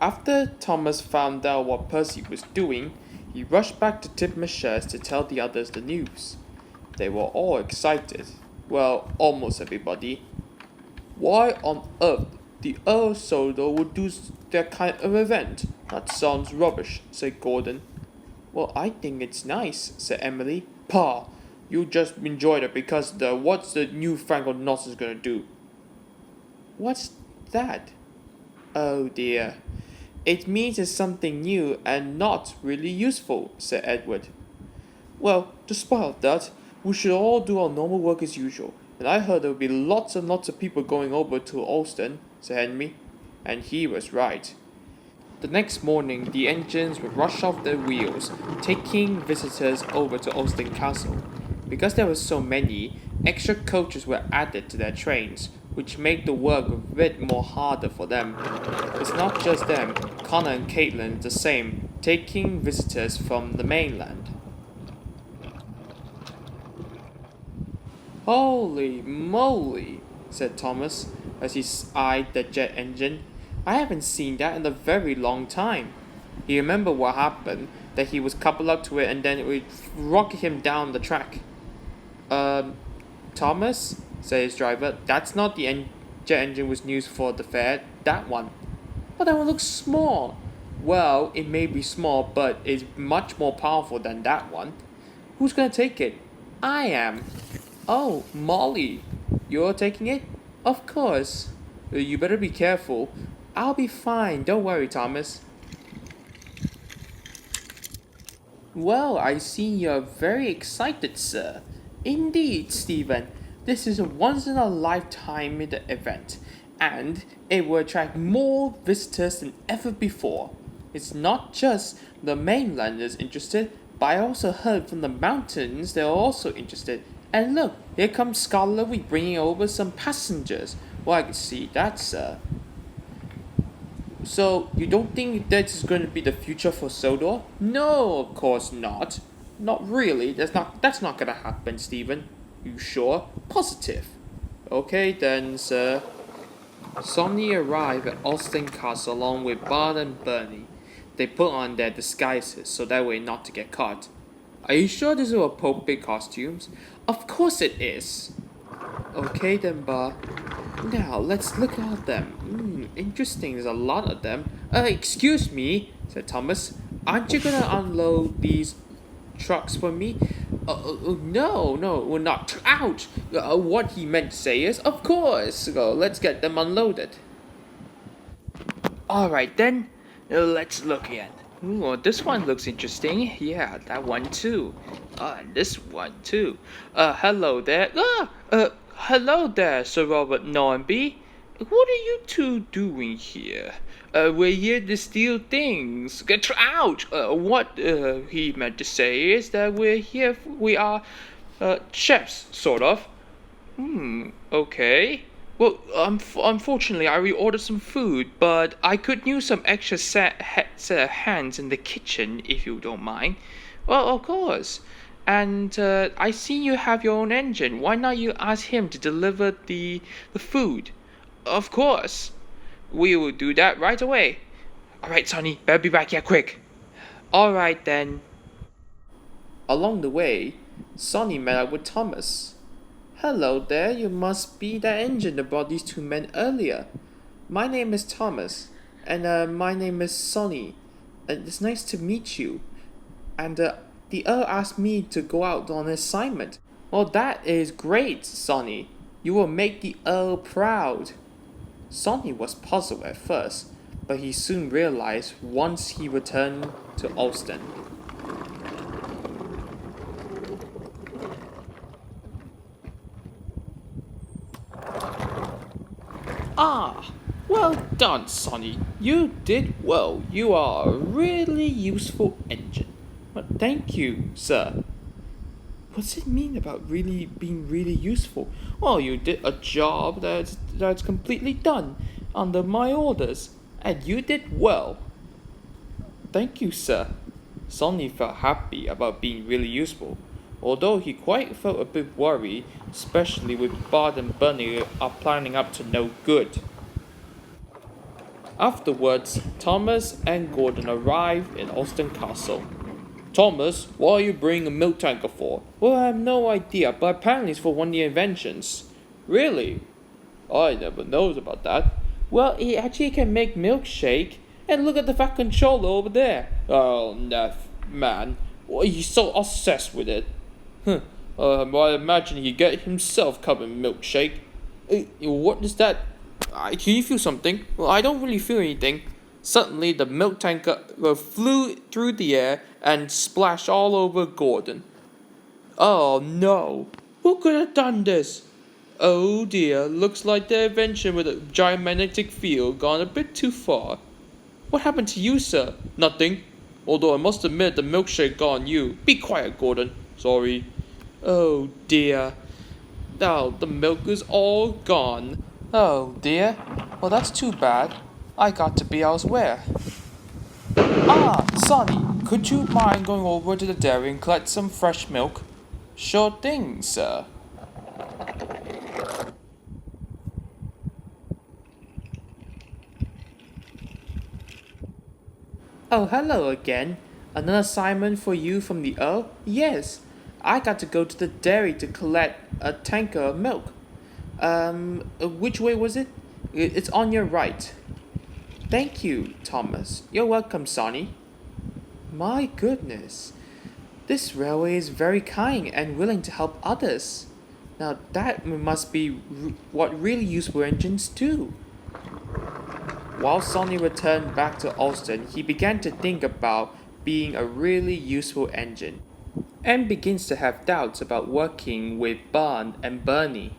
After Thomas found out what Percy was doing, he rushed back to Tidmarshire to tell the others the news. They were all excited. Well, almost everybody. Why on earth the Earl Sodor would do that kind of event? That sounds rubbish, said Gordon. Well, I think it's nice, said Emily. Pah! You just enjoyed it because what's the new fangled nonsense gonna do? What's that? Oh dear. It means it's something new and not really useful, said Edward. Well, despite that, we should all do our normal work as usual. And I heard there would be lots and lots of people going over to Alston, said Henry. And he was right. The next morning, the engines would rush off their wheels, taking visitors over to Alston Castle. Because there were so many, extra coaches were added to their trains, which made the work a bit more harder for them. It's not just them, Connor and Caitlin the same, taking visitors from the mainland. Holy moly, said Thomas as he eyed the jet engine. I haven't seen that in a very long time. He remembered what happened, that he was coupled up to it and then it would rocket him down the track. Thomas, said his driver, that's not the jet engine was used for the fair, that one. But that one looks small. Well, it may be small, but it's much more powerful than that one. Who's gonna take it? I am. Oh, Molly, you're taking it? Of course. You better be careful. I'll be fine, don't worry, Thomas. Well, I see you're very excited, sir. Indeed, Stephen. This is a once-in-a-lifetime event, and it will attract more visitors than ever before. It's not just the mainlanders interested, but I also heard from the mountains they're also interested. And look, here comes Scarlet bringing over some passengers. Well, I can see that, sir. So, you don't think that is going to be the future for Sodor? No, of course not. Not really. That's not gonna happen, Stephen. You sure? Positive. Okay then, sir. Sonny arrived at Alston Castle along with Bart and Bernie. They put on their disguises so that way not to get caught. Are you sure these are appropriate costumes? Of course it is. Okay then, Bart. Now, let's look at them. Interesting, there's a lot of them. Excuse me, said Thomas. Aren't you gonna unload these trucks for me? No, we're not. Ouch! What he meant to say is, of course. So let's get them unloaded. Alright then, let's look again. Ooh, this one looks interesting. Yeah, that one too. And this one too. Hello there. Hello there, Sir Robert Norby. What are you two doing here? We're here to steal things. Get out! What he meant to say is that we are chefs, sort of. Okay. Well, unfortunately, I reordered some food, but I could use some extra set of hands in the kitchen, if you don't mind. Well, of course. And I see you have your own engine. Why not you ask him to deliver the food? Of course. We will do that right away. Alright, Sonny, better be back here quick. Alright then. Along the way, Sonny met up with Thomas. Hello there, you must be that engine that brought these two men earlier. My name is Thomas, and my name is Sonny. It's nice to meet you. And the Earl asked me to go out on an assignment. Well, that is great, Sonny. You will make the Earl proud. Sonny was puzzled at first, but he soon realized once he returned to Alston. Ah, well done, Sonny. You did well. You are a really useful engine. But thank you, sir. What's it mean about really being really useful? Well, you did a job that's completely done under my orders, and you did well. Thank you, sir. Sonny felt happy about being really useful, although he quite felt a bit worried, especially with Bart and Bernie are planning up to no good. Afterwards, Thomas and Gordon arrive in Alston Castle. Thomas, what are you bringing a milk tanker for? Well, I have no idea, but apparently it's for one of the inventions. Really? I never knows about that. Well, it actually can make milkshake. And look at the fat controller over there. Oh, Neff, man. Why he's so obsessed with it? I imagine he get himself covered in milkshake. What is that? Can you feel something? Well, I don't really feel anything. Suddenly, the milk tanker flew through the air and splashed all over Gordon. Oh no! Who could have done this? Oh dear, looks like the invention with a giant magnetic field gone a bit too far. What happened to you, sir? Nothing. Although I must admit the milkshake got on you. Be quiet, Gordon. Sorry. Oh dear. Now the milk is all gone. Oh dear. Well, that's too bad. I got to be elsewhere. Ah, Sonny, could you mind going over to the dairy and collect some fresh milk? Sure thing, sir. Oh, hello again. Another assignment for you from the Earl? Yes, I got to go to the dairy to collect a tanker of milk. Which way was it? It's on your right. Thank you, Thomas. You're welcome, Sonny. My goodness. This railway is very kind and willing to help others. Now that must be what really useful engines do. While Sonny returned back to Alston, he began to think about being a really useful engine, and begins to have doubts about working with Barn and Bernie.